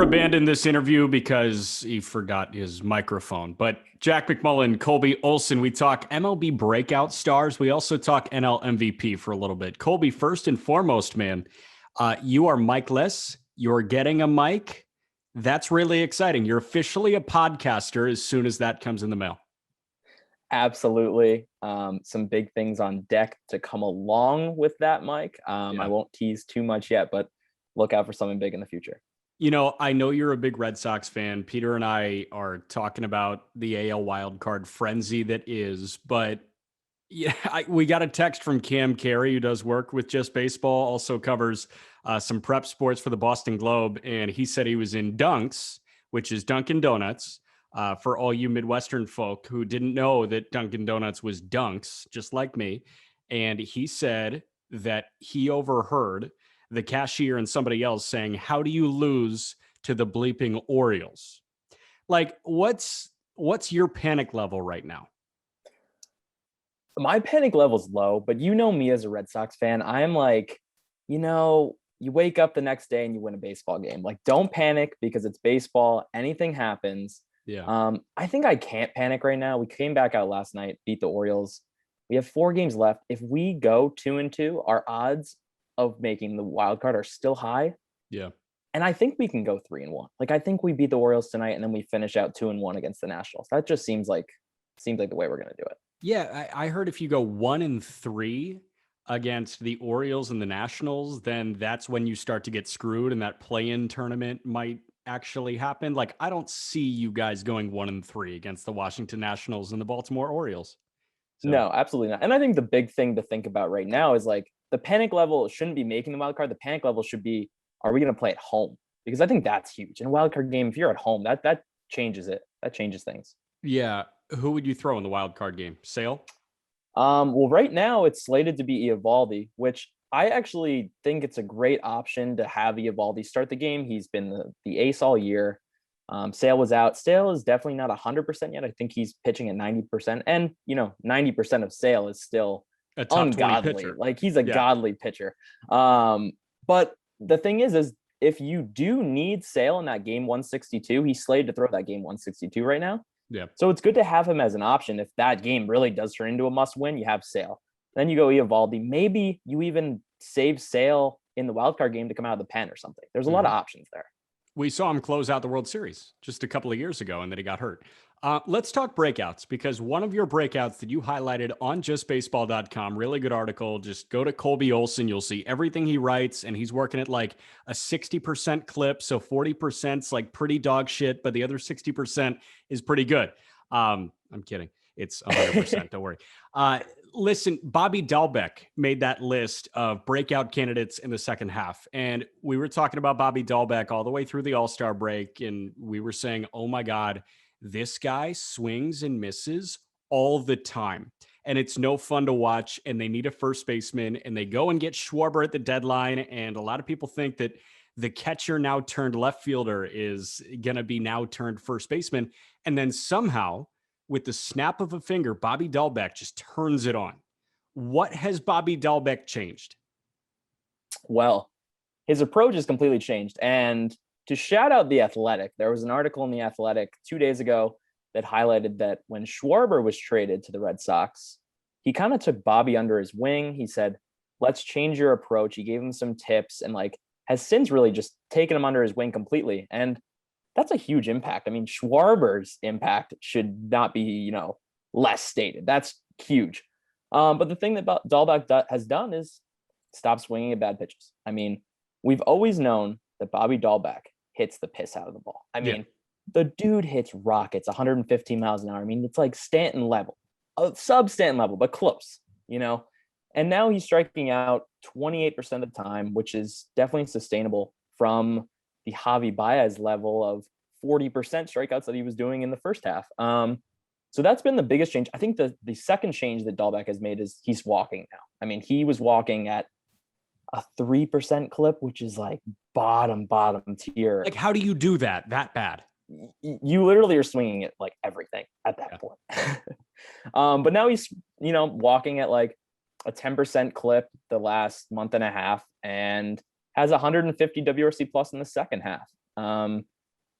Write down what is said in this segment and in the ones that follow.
abandoned this interview because he forgot his microphone. But Jack McMullen, Colby Olson, we talk MLB breakout stars. We also talk NL MVP for a little bit. Colby, first and foremost, man, you are mic-less. You're getting a mic. That's really exciting. You're officially a podcaster as soon as that comes in the mail. Absolutely. Some big things on deck to come along with that, Mike. I won't tease too much yet, but look out for something big in the future. You know, I know you're a big Red Sox fan. Peter and I are talking about the AL wildcard frenzy that is, but yeah, we got a text from Cam Carey, who does work with Just Baseball, also covers some prep sports for the Boston Globe, and he said he was in Dunks, which is Dunkin' Donuts, for all you Midwestern folk who didn't know that Dunkin' Donuts was Dunks, just like me. And he said that he overheard the cashier and somebody else saying, "How do you lose to the bleeping Orioles?" Like, what's your panic level right now? My panic level's low, but you know me as a Red Sox fan, I'm like, you wake up the next day and you win a baseball game. Like, don't panic because it's baseball. Anything happens. Yeah. I think I can't panic right now. We came back out last night, beat the Orioles. We have 4 games left. If we go 2-2, our odds of making the wild card are still high. Yeah. And I think we can go 3-1. Like, I think we beat the Orioles tonight and then we finish out 2-1 against the Nationals. That just seems like the way we're going to do it. Yeah, I heard if you go 1-3 against the Orioles and the Nationals, then that's when you start to get screwed and that play-in tournament might actually happen. Like, I don't see you guys going 1-3 against the Washington Nationals and the Baltimore Orioles. So. No, absolutely not. And I think the big thing to think about right now is like the panic level shouldn't be making the wild card. The panic level should be, are we going to play at home? Because I think that's huge. In a wild card game, if you're at home, that changes it. That changes things. Yeah. Who would you throw in the wild card game? Sale? Well, right now it's slated to be Eovaldi, which I actually think it's a great option to have Eovaldi start the game. He's been the ace all year. Sale was out. Sale is definitely not 100% yet. I think he's pitching at 90%. And, 90% of Sale is still a top ungodly. pitcher. Like, he's a godly pitcher. But the thing is if you do need Sale in that game 162, he's slated to throw that game 162 right now. Yeah. So it's good to have him as an option. If that game really does turn into a must win, you have Sale. Then you go Eovaldi. Maybe you even save Sale in the wildcard game to come out of the pen or something. There's a lot of options there. We saw him close out the World Series just a couple of years ago, and then he got hurt. Let's talk breakouts, because one of your breakouts that you highlighted on justbaseball.com, really good article. Just go to Colby Olson. You'll see everything he writes, and he's working at like a 60% clip. So 40%'s like pretty dog shit, but the other 60% is pretty good. I'm kidding. It's 100%. Don't worry. Listen, Bobby Dalbec made that list of breakout candidates in the second half. And we were talking about Bobby Dalbec all the way through the All-Star break. And we were saying, oh my God, this guy swings and misses all the time. And it's no fun to watch. And they need a first baseman. And they go and get Schwarber at the deadline. And a lot of people think that the catcher now turned left fielder is going to be now turned first baseman. And then somehow, with the snap of a finger, Bobby Dalbec just turns it on. What has Bobby Dalbec changed? Well, his approach has completely changed. And to shout out The Athletic, there was an article in The Athletic 2 days ago that highlighted that when Schwarber was traded to the Red Sox, he kind of took Bobby under his wing. He said, let's change your approach. He gave him some tips and has since really just taken him under his wing completely. And that's a huge impact. I mean, Schwarber's impact should not be, less stated. That's huge. But the thing that Dalbec has done is stop swinging at bad pitches. I mean, we've always known that Bobby Dalbec hits the piss out of the ball. I mean, the dude hits rockets 115 miles an hour. I mean, it's like Stanton level, sub Stanton level, but close, And now he's striking out 28% of the time, which is definitely sustainable from the Javi Baez level of 40% strikeouts that he was doing in the first half. So that's been the biggest change. I think the second change that Dalbec has made is he's walking now. I mean, he was walking at a 3% clip, which is like bottom tier. Like, how do you do that bad? You literally are swinging at like everything at that point. But now he's, walking at like a 10% clip the last month and a half and has 150 WRC plus in the second half.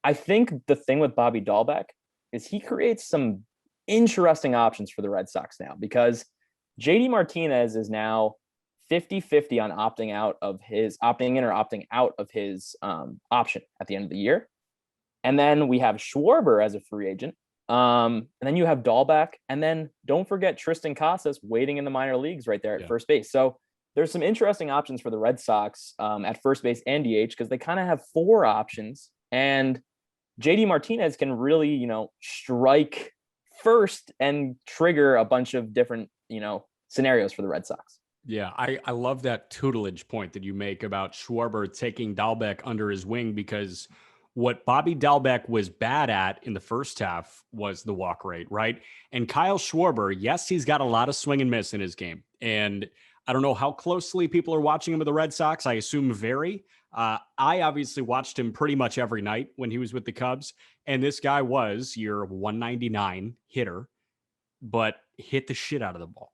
I think the thing with Bobby Dalbec is he creates some interesting options for the Red Sox now, because JD Martinez is now 50-50 on opting in or opting out of his option at the end of the year. And then we have Schwarber as a free agent. And then you have Dalbec. And then don't forget Tristan Casas waiting in the minor leagues right there at first base. So there's some interesting options for the Red Sox at first base and DH, because they kind of have 4 options. And JD Martinez can really, strike first and trigger a bunch of different, scenarios for the Red Sox. Yeah, I love that tutelage point that you make about Schwarber taking Dalbec under his wing, because what Bobby Dalbec was bad at in the first half was the walk rate, right? And Kyle Schwarber, yes, he's got a lot of swing and miss in his game. And I don't know how closely people are watching him with the Red Sox. I assume very. I obviously watched him pretty much every night when he was with the Cubs. And this guy was your 199 hitter, but hit the shit out of the ball.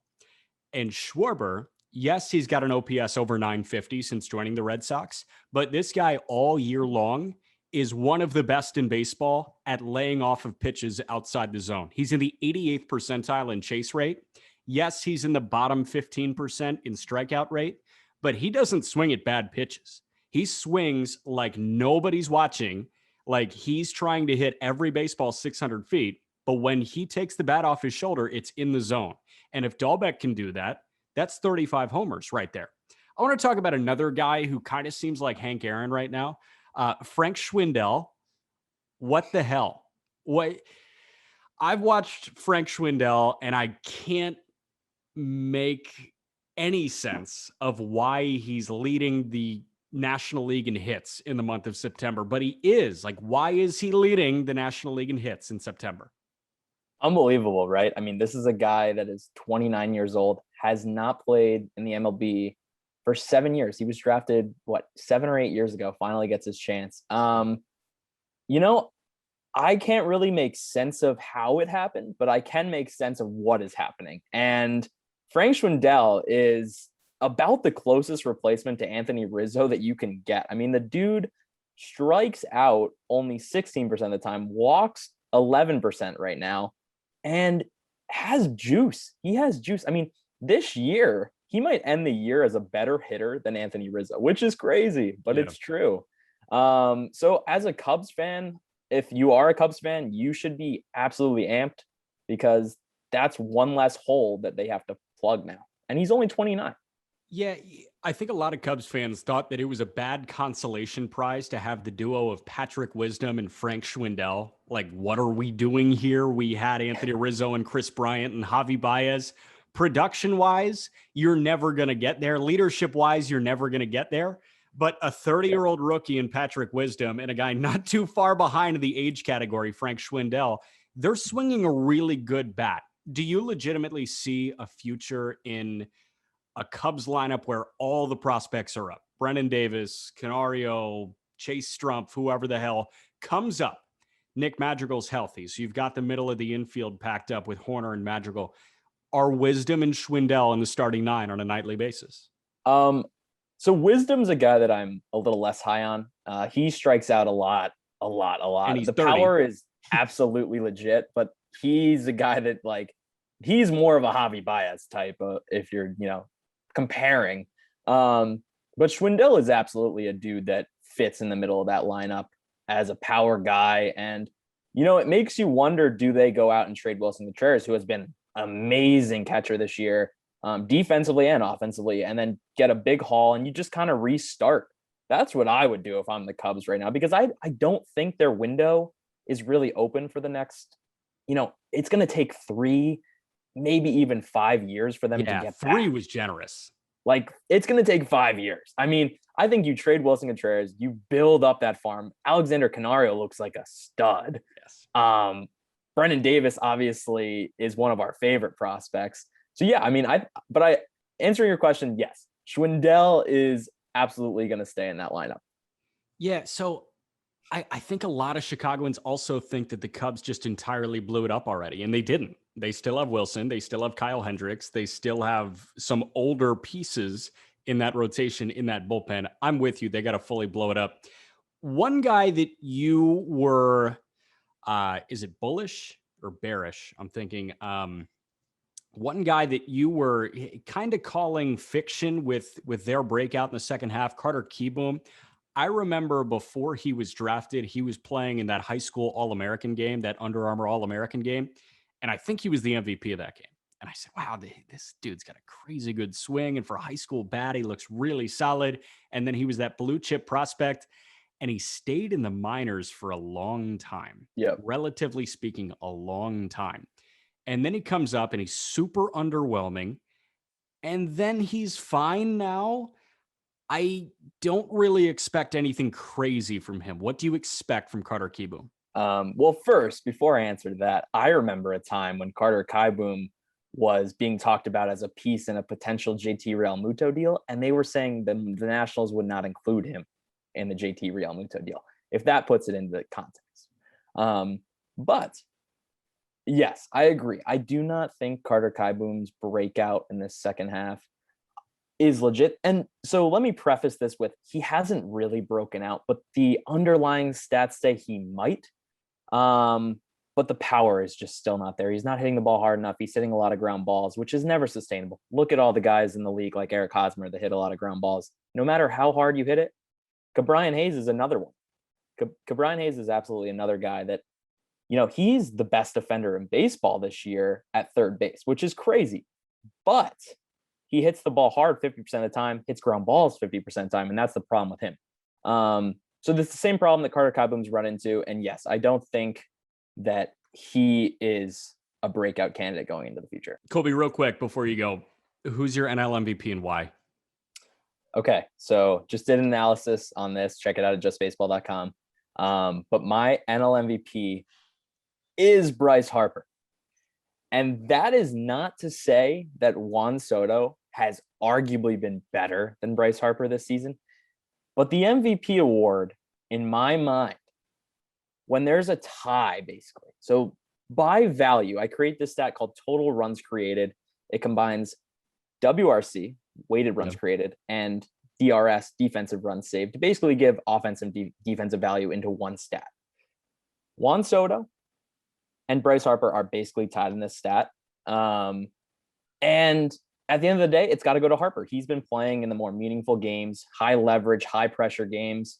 And Schwarber, yes, he's got an OPS over 950 since joining the Red Sox, but this guy all year long is one of the best in baseball at laying off of pitches outside the zone. He's in the 88th percentile in chase rate. Yes, he's in the bottom 15% in strikeout rate, but he doesn't swing at bad pitches. He swings like nobody's watching, like he's trying to hit every baseball 600 feet. But when he takes the bat off his shoulder, it's in the zone. And if Dalbec can do that, that's 35 homers right there. I want to talk about another guy who kind of seems like Hank Aaron right now. Frank Schwindel. What the hell? What? I've watched Frank Schwindel and I can't make any sense of why he's leading the National League in hits in the month of September, but he is. Like, why is he leading the National League in hits in September? Unbelievable, right? I mean, this is a guy that is 29 years old, has not played in the MLB for 7 years. He was drafted, 7 or 8 years ago, finally gets his chance. I can't really make sense of how it happened, but I can make sense of what is happening. And Frank Schwindel is about the closest replacement to Anthony Rizzo that you can get. I mean, the dude strikes out only 16% of the time, walks 11% right now, and has juice. He has juice. I mean, this year, he might end the year as a better hitter than Anthony Rizzo, which is crazy, but it's true. So as a Cubs fan, if you are a Cubs fan, you should be absolutely amped, because that's one less hole that they have to plug now. And he's only 29. Yeah, I think a lot of Cubs fans thought that it was a bad consolation prize to have the duo of Patrick Wisdom and Frank Schwindel. Like, what are we doing here? We had Anthony Rizzo and Chris Bryant and Javi Baez. Production-wise, you're never going to get there. Leadership-wise, you're never going to get there. But a 30-year-old rookie in Patrick Wisdom and a guy not too far behind in the age category, Frank Schwindel, they're swinging a really good bat. Do you legitimately see a future in a Cubs lineup where all the prospects are up? Brennan Davis, Canario, Chase Strumpf, whoever the hell comes up. Nick Madrigal's healthy, so you've got the middle of the infield packed up with Horner and Madrigal. Are Wisdom and Schwindel in the starting 9 on a nightly basis? So Wisdom's a guy that I'm a little less high on. He strikes out a lot. And he's the 30. Power is absolutely legit, but he's a guy that, like, he's more of a Javi Baez type, if you're, comparing. But Schwindel is absolutely a dude that fits in the middle of that lineup as a power guy. And, it makes you wonder, do they go out and trade Wilson Contreras, who has been amazing catcher this year, defensively and offensively, and then get a big haul and you just kind of restart? That's what I would do if I'm the Cubs right now, because I don't think their window is really open for the next, it's going to take 3, maybe even 5 years for them to get 3 back. was generous. Like, it's going to take 5 years. I mean, I think you trade Wilson Contreras, you build up that farm. Alexander Canario looks like a stud. Yes. Brennan Davis obviously is one of our favorite prospects. So yeah, I mean, answering your question, yes, Schwindel is absolutely going to stay in that lineup. Yeah. So I think a lot of Chicagoans also think that the Cubs just entirely blew it up already, and they didn't. They still have Wilson. They still have Kyle Hendricks. They still have some older pieces in that rotation, in that bullpen. I'm with you. They got to fully blow it up. One guy that you were, is it bullish or bearish? I'm thinking, one guy that you were kind of calling fiction with their breakout in the second half, Carter Kieboom. I remember before he was drafted, he was playing in that high school All-American game, that Under Armour All-American game. And I think he was the MVP of that game. And I said, wow, this dude's got a crazy good swing. And for a high school bat, he looks really solid. And then he was that blue chip prospect. And he stayed in the minors for a long time. Yep. Relatively speaking, a long time. And then he comes up and he's super underwhelming. And then he's fine now. I don't really expect anything crazy from him. What do you expect from Carter Kieboom? Well, first, before I answer that, I remember a time when Carter Kieboom was being talked about as a piece in a potential JT Realmuto deal, and they were saying the Nationals would not include him in the JT Realmuto deal, if that puts it into context. But yes, I agree. I do not think Carter Kieboom's breakout in this second half is legit. And so let me preface this with, he hasn't really broken out, but the underlying stats say he might. But the power is just still not there. He's not hitting the ball hard enough. He's hitting a lot of ground balls, which is never sustainable. Look at all the guys in the league like Eric Hosmer that hit a lot of ground balls. No matter how hard you hit it, Ke'Bryan Hayes is another one. Ke'Bryan Hayes is absolutely another guy that, he's the best defender in baseball this year at third base, which is crazy. But he hits the ball hard 50% of the time, hits ground balls 50% of the time, and that's the problem with him. So this is the same problem that Carter Kieboom's run into. And yes, I don't think that he is a breakout candidate going into the future. Colby, real quick before you go, who's your NL MVP and why? Okay, so just did an analysis on this. Check it out at justbaseball.com. But my NL MVP is Bryce Harper. And that is not to say that Juan Soto has arguably been better than Bryce Harper this season. But the MVP award, in my mind, when there's a tie, basically. So by value, I create this stat called total runs created. It combines WRC, weighted runs created, and DRS, defensive runs saved, to basically give offensive defensive value into one stat. Juan Soto and Bryce Harper are basically tied in this stat. And at the end of the day, it's got to go to Harper. He's been playing in the more meaningful games, high leverage, high pressure games.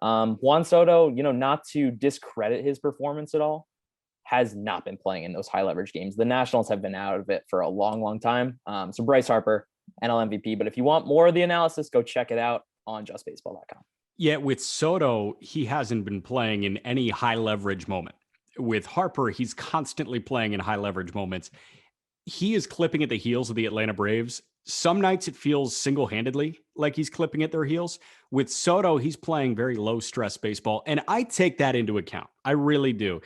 Juan Soto, not to discredit his performance at all, has not been playing in those high leverage games. The Nationals have been out of it for a long, long time. So Bryce Harper, NL MVP. But if you want more of the analysis, go check it out on justbaseball.com. Yeah, with Soto, he hasn't been playing in any high leverage moment. With Harper, he's constantly playing in high leverage moments. He is clipping at the heels of the Atlanta Braves. Some nights it feels single-handedly like he's clipping at their heels. With Soto, he's playing very low-stress baseball, and I take that into account. I really do.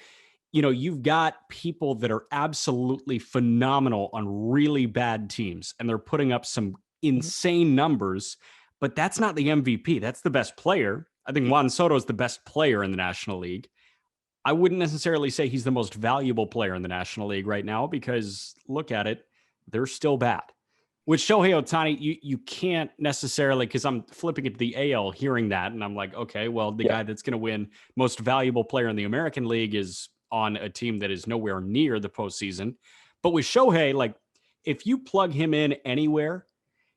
You've got people that are absolutely phenomenal on really bad teams, and they're putting up some insane numbers, but that's not the MVP. That's the best player. I think Juan Soto is the best player in the National League. I wouldn't necessarily say he's the most valuable player in the National League right now because look at it, they're still bad. With Shohei Ohtani, you can't necessarily, because I'm flipping it to the AL hearing that, and I'm like, okay, well, the guy that's going to win most valuable player in the American League is on a team that is nowhere near the postseason. But with Shohei, if you plug him in anywhere,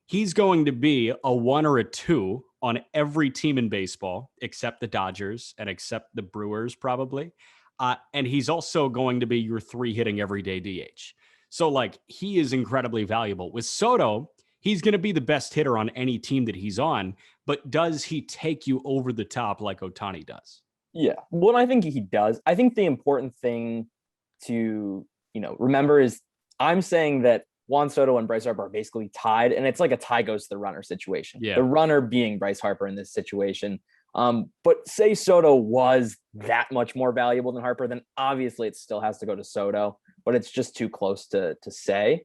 he's going to be a 1 or a 2 on every team in baseball, except the Dodgers and except the Brewers, probably. And he's also going to be your 3 hitting everyday DH. So he is incredibly valuable. With Soto, he's going to be the best hitter on any team that he's on, but does he take you over the top like Ohtani does? Yeah. Well, I think he does. I think the important thing to, remember is I'm saying that Juan Soto and Bryce Harper are basically tied, and it's like a tie goes to the runner situation. Yeah. The runner being Bryce Harper in this situation. But say Soto was that much more valuable than Harper, then obviously it still has to go to Soto, but it's just too close to say.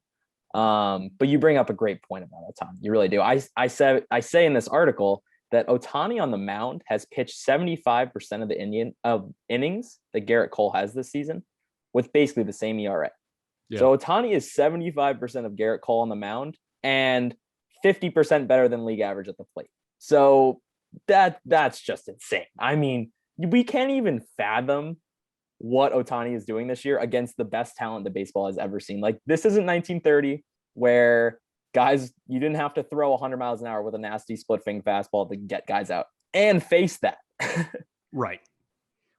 But you bring up a great point about Ohtani. You really do. I say in this article that Ohtani on the mound has pitched 75% of the innings that Garrett Cole has this season with basically the same ERA. Yeah. So Ohtani is 75% of Garrett Cole on the mound and 50% better than league average at the plate. So that's just insane. I mean, we can't even fathom what Ohtani is doing this year against the best talent that baseball has ever seen. Like, this isn't 1930 where guys, you didn't have to throw 100 miles an hour with a nasty split finger fastball to get guys out and face that. Right.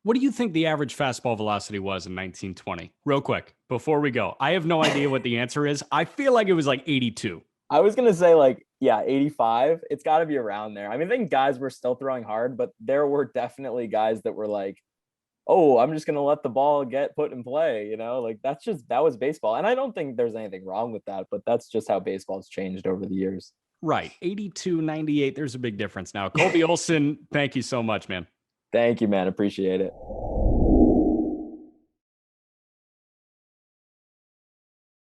What do you think the average fastball velocity was in 1920? Real quick, before we go. I have no idea what the answer is. I feel like it was like 82. I was going to say, like, yeah, 85. It's got to be around there. I mean, I think guys were still throwing hard, but there were definitely guys that were like, oh, I'm just going to let the ball get put in play. You know, like, that was baseball. And I don't think there's anything wrong with that, but that's just how baseball's changed over the years. Right. 82, 98. There's a big difference now. Colby Olson, thank you so much, man. Thank you, man. Appreciate it.